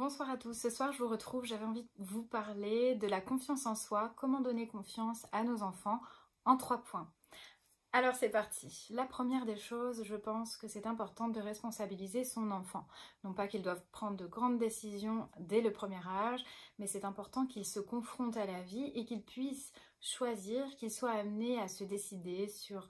Bonsoir à tous, ce soir je vous retrouve, j'avais envie de vous parler de la confiance en soi, comment donner confiance à nos enfants en 3 points. Alors c'est parti. La première des choses, je pense que c'est important de responsabiliser son enfant. Non pas qu'ils doivent prendre de grandes décisions dès le premier âge, mais c'est important qu'ils se confrontent à la vie et qu'ils puissent choisir, qu'ils soient amenés à se décider sur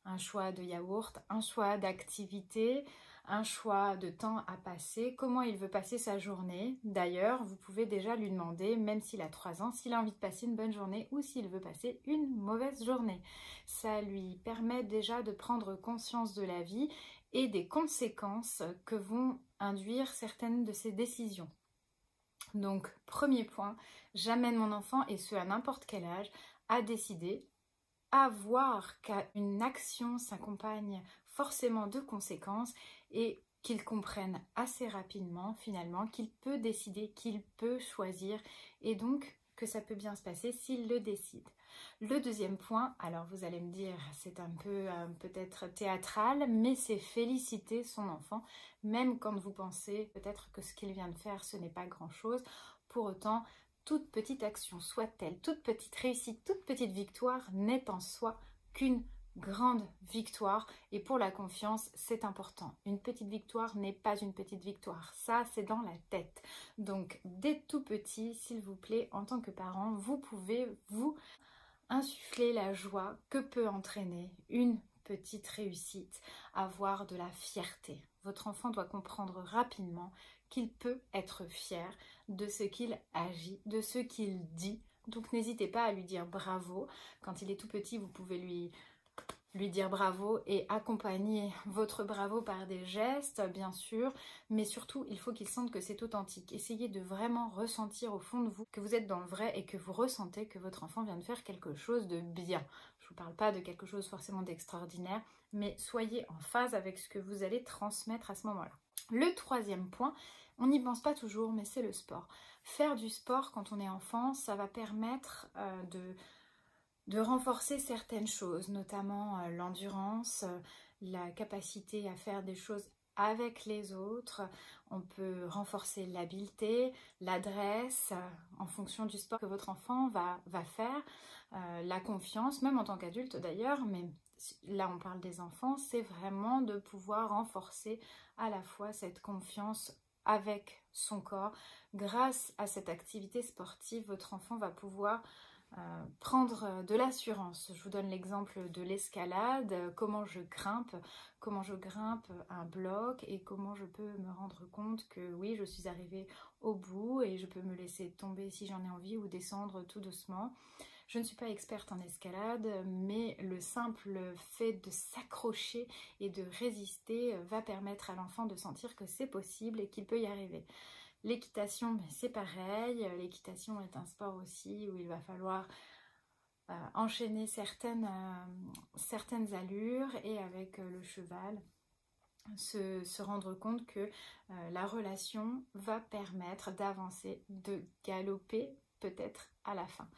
un choix de yaourt, un choix d'activité, un choix de temps à passer, comment il veut passer sa journée. D'ailleurs, vous pouvez déjà lui demander, même s'il a 3 ans, s'il a envie de passer une bonne journée ou s'il veut passer une mauvaise journée. Ça lui permet déjà de prendre conscience de la vie et des conséquences que vont induire certaines de ses décisions. Donc, premier point, j'amène mon enfant, et ce à n'importe quel âge, à décider, à voir qu'une action s'accompagne forcément de conséquences et qu'il comprenne assez rapidement finalement qu'il peut décider, qu'il peut choisir et donc que ça peut bien se passer s'il le décide. Le deuxième point, alors vous allez me dire c'est un peu peut-être théâtral, mais c'est féliciter son enfant, même quand vous pensez peut-être que ce qu'il vient de faire ce n'est pas grand-chose. Pour autant, toute petite action soit-elle, toute petite réussite, toute petite victoire n'est en soi qu'une grande victoire, et pour la confiance c'est important. Une petite victoire n'est pas une petite victoire, ça c'est dans la tête. Donc dès tout petit, s'il vous plaît, en tant que parent, vous pouvez vous insuffler la joie que peut entraîner une petite réussite, avoir de la fierté. Votre enfant doit comprendre rapidement qu'il peut être fier de ce qu'il agit, de ce qu'il dit. Donc n'hésitez pas à lui dire bravo. Quand il est tout petit, vous pouvez lui dire bravo et accompagner votre bravo par des gestes, bien sûr, mais surtout, il faut qu'il sente que c'est authentique. Essayez de vraiment ressentir au fond de vous que vous êtes dans le vrai et que vous ressentez que votre enfant vient de faire quelque chose de bien. Je ne vous parle pas de quelque chose forcément d'extraordinaire, mais soyez en phase avec ce que vous allez transmettre à ce moment-là. Le troisième point, on n'y pense pas toujours, mais c'est le sport. Faire du sport quand on est enfant, ça va permettre de renforcer certaines choses, notamment l'endurance, la capacité à faire des choses avec les autres. On peut renforcer l'habileté, l'adresse, en fonction du sport que votre enfant va faire, la confiance, même en tant qu'adulte d'ailleurs, mais là on parle des enfants, c'est vraiment de pouvoir renforcer à la fois cette confiance avec son corps. Grâce à cette activité sportive, votre enfant va pouvoir prendre de l'assurance. Je vous donne l'exemple de l'escalade, comment je grimpe un bloc et comment je peux me rendre compte que oui, je suis arrivée au bout et je peux me laisser tomber si j'en ai envie ou descendre tout doucement. Je ne suis pas experte en escalade, mais le simple fait de s'accrocher et de résister va permettre à l'enfant de sentir que c'est possible et qu'il peut y arriver. L'équitation, c'est pareil. L'équitation est un sport aussi où il va falloir enchaîner certaines allures et avec le cheval, se rendre compte que la relation va permettre d'avancer, de galoper peut-être à la fin.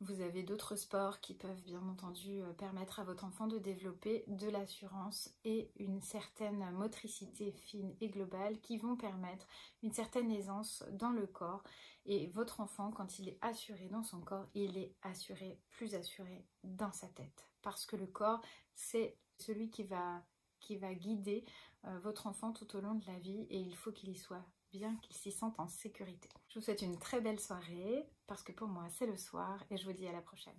Vous avez d'autres sports qui peuvent bien entendu permettre à votre enfant de développer de l'assurance et une certaine motricité fine et globale qui vont permettre une certaine aisance dans le corps. Et votre enfant, quand il est assuré dans son corps, il est assuré, plus assuré dans sa tête. Parce que le corps, c'est celui qui va guider votre enfant tout au long de la vie, et il faut qu'il y soit bien, qu'il s'y sente en sécurité. Je vous souhaite une très belle soirée, parce que pour moi c'est le soir, et je vous dis à la prochaine.